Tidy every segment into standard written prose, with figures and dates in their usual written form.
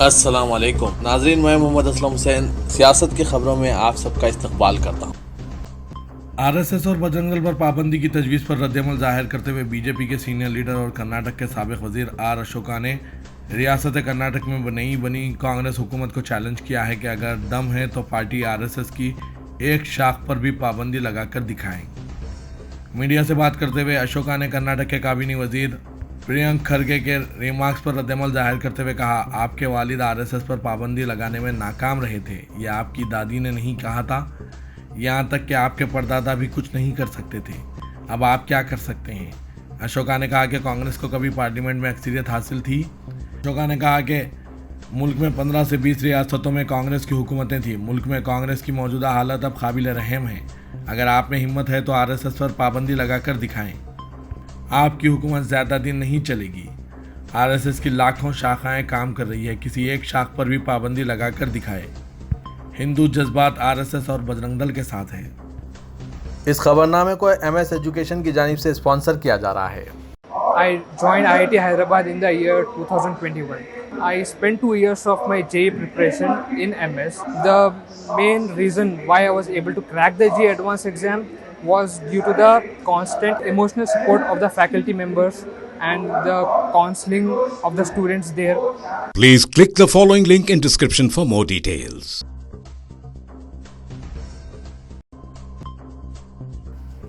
अस्सलाम वालेकुम नाजरीन, मैं मोहम्मद असलम हुसैन सियासत की खबरों में आप सबका इस्तकबाल करता हूँ। आरएसएस और बजरंग दल पर पाबंदी की तजवीज़ पर रद्दमल जाहिर करते हुए बीजेपी के सीनियर लीडर और कर्नाटक के साबिक वजीर आर अशोका ने रियासत कर्नाटक में नई बनी कांग्रेस हुकूमत को चैलेंज किया है कि अगर दम है तो पार्टी आरएसएस की एक शाख पर भी पाबंदी लगाकर दिखाएं। मीडिया से बात करते हुए अशोका ने कर्नाटक के काबीनी वजीर प्रियंक खरगे के रिमार्क्स पर रद्दमल जाहिर करते हुए कहा, आपके वालिद आरएसएस पर पाबंदी लगाने में नाकाम रहे थे। यह आपकी दादी ने नहीं कहा था। यहाँ तक कि आपके परदादा भी कुछ नहीं कर सकते थे। अब आप क्या कर सकते हैं? अशोका ने कहा कि कांग्रेस को कभी पार्लियामेंट में अक्सरियत हासिल थी। अशोका ने कहा कि मुल्क में 15 से 20 रियासतों में कांग्रेस की हुकूमतें थी। मुल्क में कांग्रेस की मौजूदा हालत अब काबिल रहम है। अगर आप में हिम्मत है तो आरएसएस पर पाबंदी लगाकर दिखाएं। आपकी हुकूमत ज़्यादा दिन नहीं चलेगी। आरएसएस की लाखों शाखाएं काम कर रही है, किसी एक शाख पर भी पाबंदी लगाकर दिखाए। हिंदू जज्बात आरएसएस और बजरंग दल के साथ हैं। इस खबरनामे को MS एजुकेशन की जानिब से स्पॉन्सर किया जा रहा है। I joined IIT Hyderabad in the year 2021. I spent 2 years of my JEE preparation in MS. The main reason why I was able to crack the JEE advanced exam was due to the constant emotional support of the faculty members and the counseling of the students there. Please click the following link in description for more details.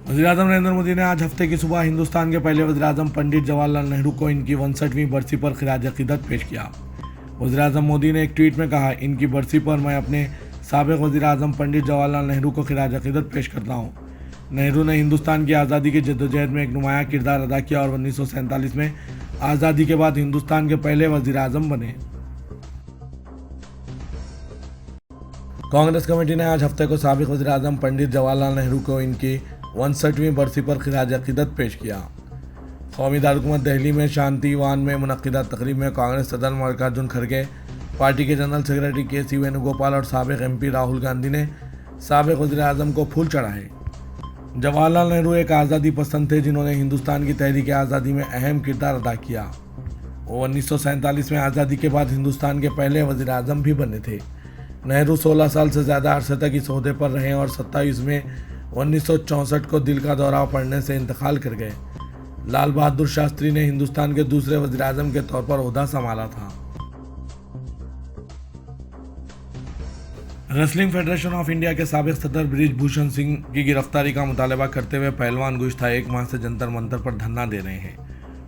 वज़ीर-ए-आज़म नरेंद्र मोदी ने आज हफ्ते की सुबह हिंदुस्तान के पहले वज़ीर-ए-आज़म पंडित जवाहरलाल नेहरू को इनकी 61वीं बरसी पर खिराज अक़ीदत पेश किया। वज़ीर-ए-आज़म मोदी ने एक ट्वीट में कहा, इनकी बरसी पर मैं अपने साबिक़ वज़ीर-ए-आज़म पंडित जवाहरलाल नेहरू को खिराज अक़ीदत पेश करता हूँ। नेहरू ने हिंदुस्तान की आज़ादी की जद्दोजहद में एक नुमायाँ किरदार अदा किया और 1947 में आज़ादी के बाद हिंदुस्तान के पहले वज़ीर-ए-आज़म बने। कांग्रेस कमेटी ने आज हफ्ते को साबिक़ वज़ीर-ए-आज़म पंडित जवाहरलाल नेहरू को इनकी 61वीं बरसी पर खिराज अक़ीदत पेश किया। कौमी दारकूमत दिल्ली में शांति वन में मुनक़्क़िदा तकरीब में कांग्रेस सदर मल्लिकार्जुन खड़गे, पार्टी के जनरल सेक्रेटरी KC वेणुगोपाल और साबिक़ MP राहुल गांधी ने साबिक़ वज़ीर-ए-आज़म को फूल चढ़ाए। जवाहरलाल नेहरू एक आज़ादी पसंद थे जिन्होंने हिंदुस्तान की तहरीक आज़ादी में अहम किरदार अदा किया। वो 1947 में आज़ादी के बाद हिंदुस्तान के पहले वज़ीर-ए-आज़म भी बने थे। नेहरू 16 साल से ज़्यादा अरसे तक इस ओहदे पर रहे और 27 में 1964 को दिल का दौरा पड़ने से इंतकाल कर गए। लाल बहादुर शास्त्री ने हिंदुस्तान के दूसरे वज़ीर-ए-आज़म के तौर पर ओहदा संभाला था। रेसलिंग फेडरेशन ऑफ इंडिया के साबिक़ सदर बृज भूषण सिंह की गिरफ्तारी का मुतालबा करते हुए पहलवान गुज़श्ता 1 माह से जंतर मंतर पर धरना दे रहे हैं।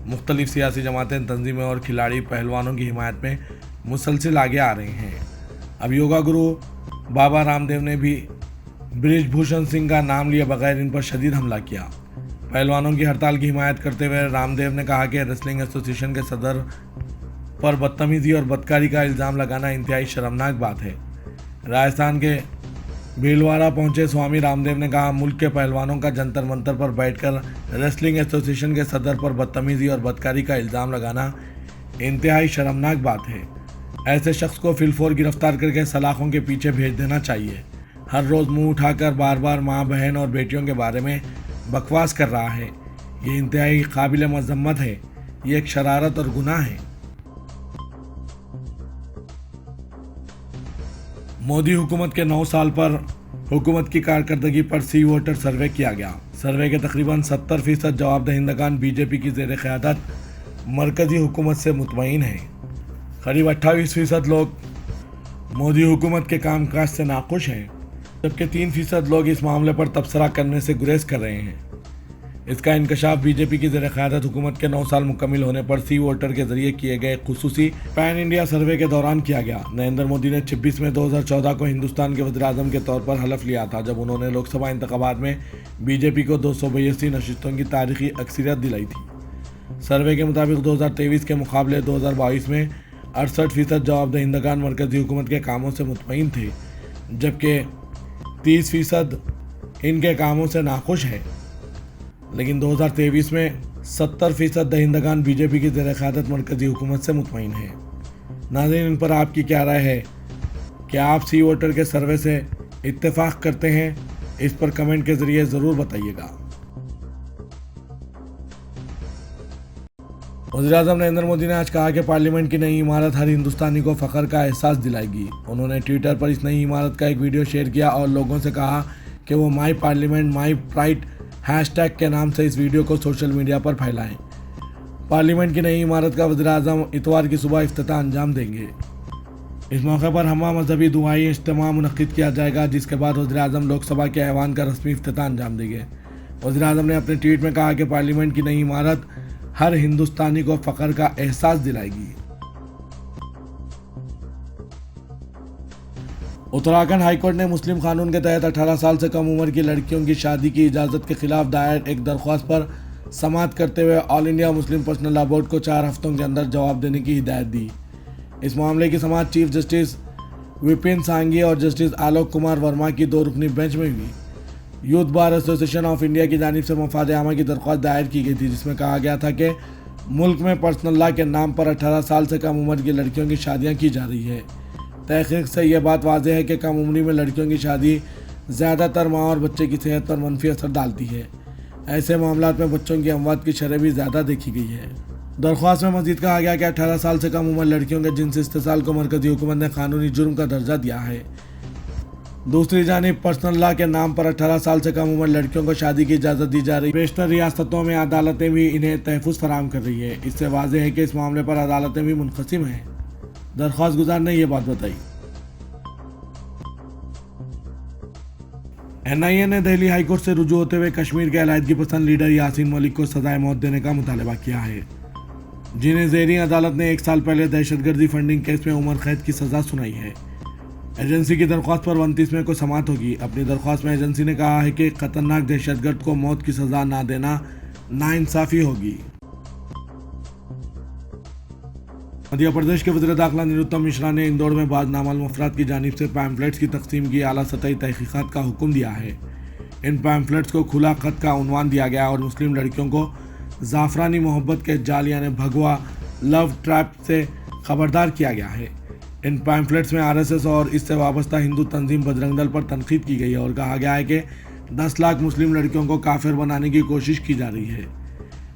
मुख्तलिफ सियासी जमातें, तंजीमें और खिलाड़ी पहलवानों की हिमायत में मुसलसिल आगे आ रहे हैं। अब योगा गुरु बाबा रामदेव ने भी बृज भूषण सिंह का नाम लिए बगैर इन पर शदीद हमला किया। पहलवानों की हड़ताल की हिमायत करते हुए रामदेव ने कहा कि रेसलिंग एसोसिएशन के सदर पर बदतमीजी और बदकारी का इल्ज़ाम लगाना इंतहाई शर्मनाक बात है। राजस्थान के भीलवाड़ा पहुंचे स्वामी रामदेव ने कहा, मुल्क के पहलवानों का जंतर मंतर पर बैठकर रेसलिंग एसोसिएशन के सदर पर बदतमीजी और बदकारी का इल्ज़ाम लगाना इंतहाई शर्मनाक बात है। ऐसे शख्स को फिलफौर गिरफ्तार करके सलाखों के पीछे भेज देना चाहिए। हर रोज़ मुंह उठाकर बार बार माँ, बहन और बेटियों के बारे में बकवास कर रहा है। ये इंतहाई काबिल मज़म्मत है। ये एक शरारत और गुनाह है। मोदी हुकूमत के 9 साल पर हुकूमत की कारकर्दगी पर सी वोटर सर्वे किया गया। सर्वे के तकरीबन 70% जवाबदहिंदगान बीजेपी की ज़ेर क़यादत मरकज़ी हुकूमत से मुतमईन हैं। करीब 28% लोग मोदी हुकूमत के कामकाज से नाखुश हैं, जबकि 3% लोग इस मामले पर तबसरा करने से गुरेज कर रहे हैं। इसका इंकशाफ बीजेपी की ज़ेर क़यादत हुकूमत के 9 साल मुकम्मिल होने पर सी वोटर के जरिए किए गए खुसूसी पैन इंडिया सर्वे के दौरान किया गया। नरेंद्र मोदी ने 26 मई 2014 को हिंदुस्तान के वज़ीर-ए-आज़म के तौर पर हलफ लिया था, जब उन्होंने लोकसभा इंतखाबात में बीजेपी को 282 नशिस्तों की तारीखी अक्सरियत दिलाई थी। सर्वे के मुताबिक 2023 के मुकाबले 2022 में 68% जवाबदहिंदगान मरकज़ी हुकूमत के कामों से मुतमईन थे, जबकि 30% इनके कामों से नाखुश है। लेकिन 2023 में 70% दहिंदगान बीजेपी की ज़ेर क़यादत मरकज़ी हुकूमत से मुतमईन है। नाज़रीन, इन पर आपकी क्या राय है? क्या आप सी वोटर के सर्वे से इत्तेफाक करते हैं? इस पर कमेंट के ज़रिए ज़रूर बताइएगा। वज़ीर-ए-आज़म नरेंद्र मोदी ने आज कहा कि पार्लियामेंट की नई इमारत हर हिंदुस्तानी को फ़ख्र का एहसास दिलाएगी। उन्होंने ट्विटर पर इस नई इमारत का एक वीडियो शेयर किया और लोगों से कहा कि वो माई पार्लियामेंट माई प्राइड हैशटैग के नाम से इस वीडियो को सोशल मीडिया पर फैलाएं। पार्लियामेंट की नई इमारत का वज़ीर-ए-आज़म इतवार की सुबह इफ्तिताह अंजाम देंगे। इस मौके पर हमा मजहबी दुआई इज्तिमा मुनक्किद किया जाएगा, जिसके बाद वज़ीर-ए-आज़म लोकसभा के ऐवान का रस्मी इफ्तिताह अंजाम देंगे। वज़ीर-ए-आज़म ने अपने ट्वीट में कहा कि पार्लियामेंट की नई इमारत हर हिंदुस्तानी को फ़ख्र का एहसास दिलाएगी। उत्तराखंड हाईकोर्ट ने मुस्लिम कानून के तहत 18 साल से कम उम्र की लड़कियों की शादी की इजाज़त के खिलाफ दायर एक दरख्वास्त पर समाअत करते हुए all India Muslim personal law board को 4 हफ्तों के अंदर जवाब देने की हिदायत दी। इस मामले की समाअत चीफ जस्टिस विपिन सांघी और जस्टिस आलोक कुमार वर्मा की 2 रुकनी बेंच में हुई। Youth bar association of India की जानिब से मफाद आमा की दरख्वास्त दायर की गई थी, जिसमें कहा गया था कि मुल्क में पर्सनल लॉ के नाम पर 18 साल से कम उम्र की लड़कियों की शादियां की जा रही है। तहकीक से यह बात वाज़ेह है कि कम उम्री में लड़कियों की शादी ज़्यादातर माँ और बच्चे की सेहत पर मनफी असर डालती है। ऐसे मामलों में बच्चों की अमवात की शरह भी ज़्यादा देखी गई है। दरख्वास्त में मजीद कहा गया कि 18 साल से कम उम्र लड़कियों के जिनसी इस्तेसाल को मरकज़ी हुकूमत ने कानूनी जुर्म का दर्जा दिया है। दूसरी जानिब पर्सनल लॉ के नाम पर 18 साल से कम उम्र लड़कियों को शादी की इजाज़त दी जा रही। बेशतर रियासतों में अदालतें भी इन्हें तहफ़्फ़ुज़ फराहम कर रही है। इससे वाज़ेह है कि इस मामले पर अदालतें भी मुनक़सिम हैं। दरख्वास्त गुजार ने यह बात बताई। NIA ने दिल्ली हाईकोर्ट से रुजू होते हुए कश्मीर के अलहदगी पसंद लीडर यासीन मलिक को सजाए मौत देने का मुतालबा किया है, जिन्हें ज़ेरी अदालत ने 1 साल पहले दहशतगर्दी फंडिंग केस में उम्र कैद की सज़ा सुनाई है। एजेंसी की दरख्वास्त पर 29 मई को समाअत होगी। अपनी दरख्वास्त में एजेंसी ने कहा है कि खतरनाक दहशतगर्द को मौत की सज़ा ना देना नाइंसाफ़ी होगी। मध्य प्रदेश के वज़ीर दाखिला निरुत्तम मिश्रा ने इंदौर में बाज़ नामालूम अफराद की जानिब से पैम्फलेट्स की तकसीम की आला सतही तहकीक़ात का हुक्म दिया है। इन पैम्फलेट्स को खुला ख़त का उन्वान दिया गया और मुस्लिम लड़कियों को ज़ाफ़रानी मोहब्बत के जाल यानी भगवा लव ट्रैप से खबरदार किया गया है। इन पैम्फलेट्स में RSS और इससे वाबस्ता हिंदू तंजीम बजरंग दल पर तनकीद की गई है और कहा गया है कि 10 लाख मुस्लिम लड़कियों को काफिर बनाने की कोशिश की जा रही है।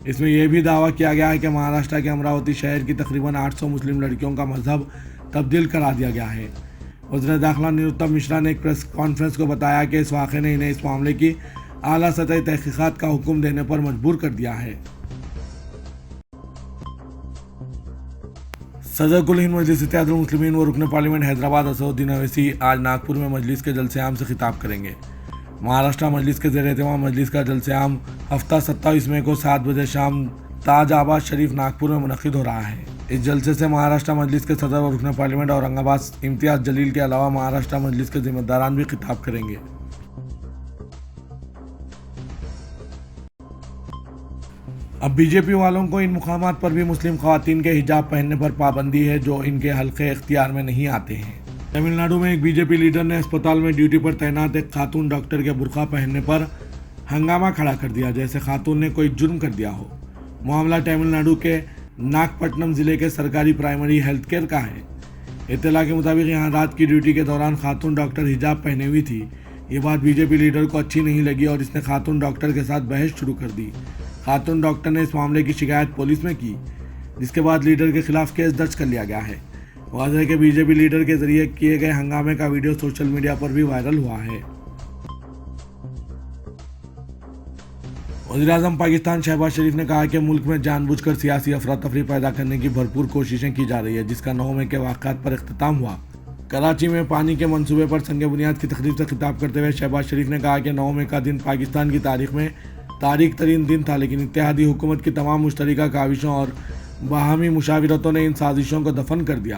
इसमें यह भी दावा किया गया है कि महाराष्ट्र के अमरावती शहर की तकरीबन 800 मुस्लिम लड़कियों का मजहब तब्दील करा दिया गया है। वज़ीर दाखिला निरुत्तम मिश्रा ने एक प्रेस कॉन्फ्रेंस को बताया कि इस वाक़े ने इन्हें इस मामले की आला सतही तहकीक़ात का हुक्म देने पर मजबूर कर दिया है। सदर कुल हिंद मजलिस इत्तेहादुल मुस्लिमीन व रुकन पार्लियामेंट हैदराबाद असदुद्दीन अवैसी आज नागपुर में मजलिस के जलसे-ए-आम से खिताब करेंगे। महाराष्ट्र मजलिस के ज़ेर-ए-एहतमाम मजलिस का जलसे-ए-आम हफ्ता 27 मई को 7 बजे शाम ताज आबाद शरीफ नागपुर में मुनक़िद हो रहा है। इस जलसे से महाराष्ट्र मजलिस के सदर और रुकन पार्लियामेंट औरंगाबाद इम्तियाज़ जलील के अलावा महाराष्ट्र मजलिस के ज़िम्मेदारान भी खिताब करेंगे। अब बीजेपी वालों को इन मुकामात पर भी मुस्लिम ख़वातीन के हिजाब पहनने पर पाबंदी है जो इनके हल्के इख्तियार में नहीं आते हैं। तमिलनाडु में एक बीजेपी लीडर ने अस्पताल में ड्यूटी पर तैनात एक खातून डॉक्टर के बुर्का पहनने पर हंगामा खड़ा कर दिया, जैसे खातून ने कोई जुर्म कर दिया हो। मामला तमिलनाडु के नागपट्टनम ज़िले के सरकारी प्राइमरी हेल्थ केयर का है। इत्तला के मुताबिक यहाँ रात की ड्यूटी के दौरान खातून डॉक्टर हिजाब पहने हुई थी। ये बात बीजेपी लीडर को अच्छी नहीं लगी और इसने खातून डॉक्टर के साथ बहस शुरू कर दी। खातून डॉक्टर ने इस मामले की शिकायत पुलिस में की, जिसके बाद लीडर के खिलाफ केस दर्ज कर लिया गया है। वाज़ेह है कि बीजेपी लीडर के जरिए किए गए हंगामे का वीडियो सोशल मीडिया पर भी वायरल हुआ है। वज़ीर-ए-आज़म पाकिस्तान शहबाज शरीफ ने कहा कि मुल्क में जानबूझकर सियासी अफरा तफरी पैदा करने की भरपूर कोशिशें की जा रही है, जिसका 9 मई के वाक़यात पर इख्तिताम हुआ। कराची में पानी के मंसूबे पर संग बुनियाद की तकरीब से खिताब करते हुए शहबाज शरीफ ने कहा कि 9 मई का दिन पाकिस्तान की तारीख में तारीख तरीन दिन था, लेकिन इत्तेहादी हुकूमत की तमाम मुश्तरका काविशों और बाहमी मुशाविरतों ने इन साजिशों को दफन कर दिया।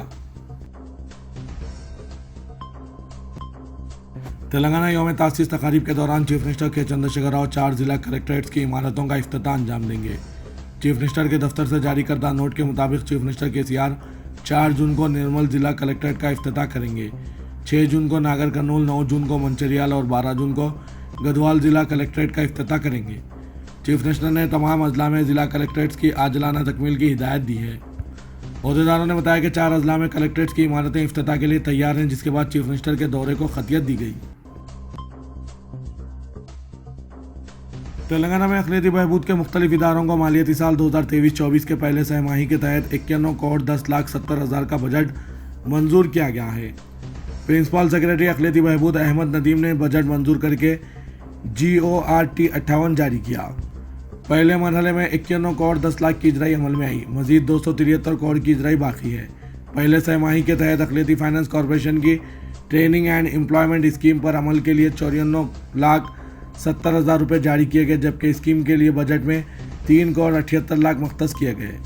तेलंगाना यौम तासीस तकारीब के दौरान चीफ मिनिस्टर के चंद्रशेखर राव 4 जिला कलेक्ट्रेट्स की इमारतों का इफ्तिताह अंजाम देंगे। चीफ मिनिस्टर के दफ्तर से जारी करदा नोट के मुताबिक चीफ मिनिस्टर KCR 4 जून को निर्मल जिला कलेक्ट्रेट का इफ्तिताह करेंगे। 6 जून को नागर कर्नूल, 9 जून को मंचरियाल और 12 जून को गढ़वाल जिला कलेक्ट्रेट का इफ्तिताह करेंगे। चीफ मिनिस्टर ने तमाम अजला में जिला कलेक्ट्रेट्स की आजलाना तकमील की हिदायत दी है। अहदेदारों ने बताया कि 4 अजला में कलेक्ट्रेट्स की इमारतें इफ्तिताह के लिए तैयार हैं, जिसके बाद चीफ मिनिस्टर के दौरे को खतियत दी गई। तेलंगाना में अक़लियती बहबूद के मुख्तलिफ इदारों को मालियाती साल 2023-24 के पहले सहमाही के तहत 51 करोड़ 10,70,000 का बजट मंजूर किया गया है। प्रिंसिपल सेक्रेटरी अक़लियती बहबूद अहमद नदीम ने बजट मंजूर करके GORT 58 जारी किया। पहले मरहले में 51 करोड़ 10 लाख की इजराई अमल में आई। मजीद 273 करोड़ की इजराई बाकी है। पहले सहमाही के तहत अक़लियती फाइनेंस कॉरपोरेशन की ट्रेनिंग एंड एम्प्लॉयमेंट स्कीम पर अमल के लिए 54,70,000 रुपये जारी किए गए, जबकि स्कीम के लिए बजट में 3 करोड़ 78 लाख मख्तस किए गए।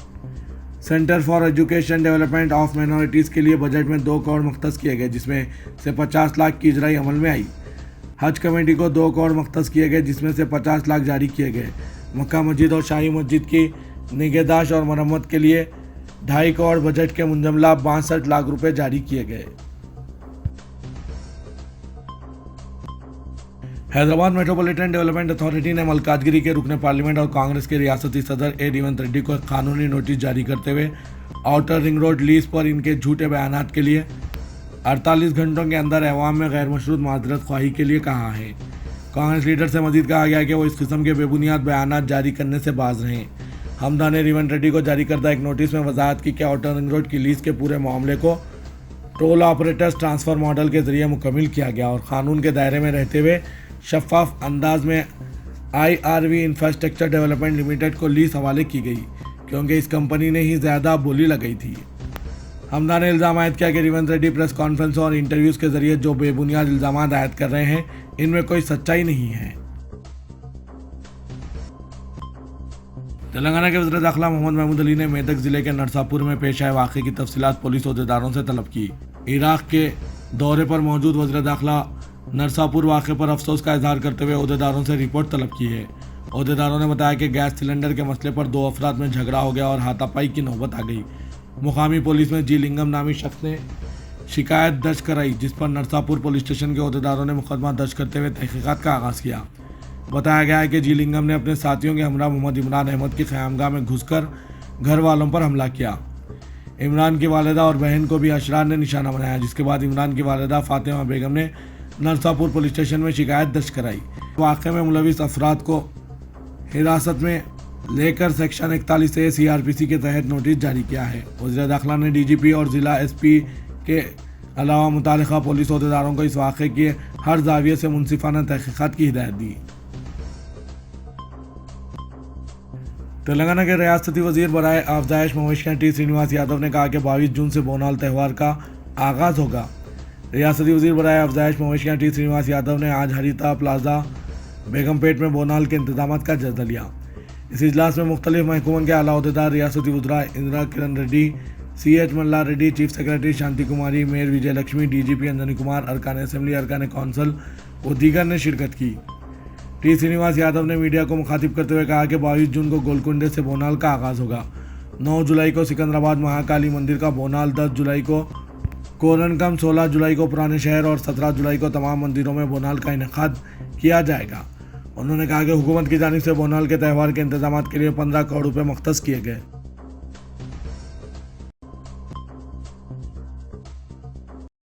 Centre for education development of minorities के लिए बजट में 2 करोड़ मख्तस किए गए, जिसमें से 50 लाख की इजराई अमल में आई। हज कमेटी को 2 करोड़ मख्तस किए गए, जिसमें से 50 लाख जारी किए गए। मक्का मस्जिद और शाही मस्जिद की निगहदाश्त और मरम्मत के लिए 2.5 करोड़ बजट के मुंजमला 62 लाख रुपए जारी किए गए। हैदराबाद मेट्रोपॉलिटन डेवलपमेंट अथॉरिटी ने मल्काजगिरी के रुकने पार्लियामेंट और कांग्रेस के रियासती सदर ए रेवंत रेड्डी को एक कानूनी नोटिस जारी करते हुए आउटर रिंग रोड लीज पर इनके झूठे बयानात के लिए 48 घंटों के अंदर अवाम में गैर मशरूत माजरत ख्वाही के लिए कहा है। कांग्रेस लीडर से मजीद कहा गया कि वो इस किस्म के बेबुनियाद बयानात जारी करने से बाज रहें। हमदा ने रेवंत रेड्डी को जारी करदा एक नोटिस में वजाहत की कि आउटर रिंग रोड की लीज के पूरे मामले को टोल ऑपरेटर्स ट्रांसफ़र मॉडल के जरिए मुकम्मिल किया गया और क़ानून के दायरे में रहते हुए शफाफ अंदाज में IRV इंफ्रास्ट्रक्चर डेवलपमेंट लिमिटेड को लीज हवाले की गई, क्योंकि इस कंपनी ने ही ज़्यादा बोली लगाई थी। हमदा ने इल्ज़ाम आयद किया कि रेवंत रेड्डी प्रेस कॉन्फ्रेंस और इंटरव्यूज़ के जरिए जो बेबुनियाद इल्ज़ाम आयद कर रहे हैं, इनमें कोई सच्चाई नहीं है। तेलंगाना के वज़ीर दाखिला मोहम्मद महमूद अली ने मेदक ज़िले के नरसापुर में पेश आए वाक़े की तफसीलात पुलिस अहदेदारों से तलब की। इराक़ के दौरे पर मौजूद वज़ीर दाखिला नरसापुर वाक़े पर अफसोस का इजहार करते हुए अहदेदारों से रिपोर्ट तलब की है। अहदेदारों ने बताया कि गैस सिलेंडर के मसले पर 2 अफराद में झगड़ा हो गया और हाथापाई की नौबत आ गई। मुकामी पुलिस में जी लिंगम नामी शख्स ने शिकायत दर्ज कराई, जिस पर नरसापुर पुलिस स्टेशन के अहदेदारों ने मुकदमा दर्ज करते हुए तहकीकात का आगाज़ किया। बताया गया है कि जी लिंगम ने अपने साथियों के हमरा मोहम्मद इमरान अहमद की क़यामगाह में घुसकर घर वालों पर हमला किया। इमरान की वालिदा और बहन को भी अशरार ने निशाना बनाया, जिसके बाद इमरान की वालिदा फातिमा बेगम ने नरसापुर पुलिस स्टेशन में शिकायत दर्ज कराई। वाक़े में मुलविस अफराद को हिरासत में लेकर सेक्शन 41A CRPC के तहत नोटिस जारी किया है। वज़ीर दाखिला ने DGP और ज़िला SP के अलावा मुतालिका पुलिस अहदेदारों को इस वाक़े के हर जाविये से मुनसिफाना तहक़ीक़ात की हिदायत दी। तेलंगाना के रियासती वज़ीर बराए अफ़ज़ाइश मवेशियाँ T श्रीनिवास यादव ने कहा कि 22 जून से बोनाल त्यौहार का आगाज़ होगा। रियासती वज़ीर बराए अफ़ज़ाइश मवेशियाँ T श्रीनिवास यादव ने आज हरिता प्लाजा बेगमपेट में बोनाल के इंतजाम का जायजा लिया। इस इजलास में मुख्तलिफ महकूमों के आला अहदेदार, रियासती वज़रा इंदिरा किरण रेड्डी, CH मल्ला रेड्डी, चीफ सेक्रेटरी शांति कुमारी, मेयर विजय लक्ष्मी, DGP अंजनी कुमार, अरकान असेंबली, अरकान कौंसल व दीगर ने शिरकत की। T श्रीनिवास यादव ने मीडिया को मुखातिब करते हुए कहा कि 22 जून को गोलकुंडे से बोनाल का आगाज़ होगा। 9 जुलाई को सिकंदराबाद महाकाली मंदिर का बोनाल, 10 जुलाई को कोरनकम, 16 जुलाई को पुराने शहर और 17 जुलाई को तमाम मंदिरों में बोनाल का इनेकाद किया जाएगा। उन्होंने कहा कि हुकूमत की जानिब से बोनाल के त्यौहार के इंतजाम के लिए 15 करोड़ रुपये मख्तस किए गए।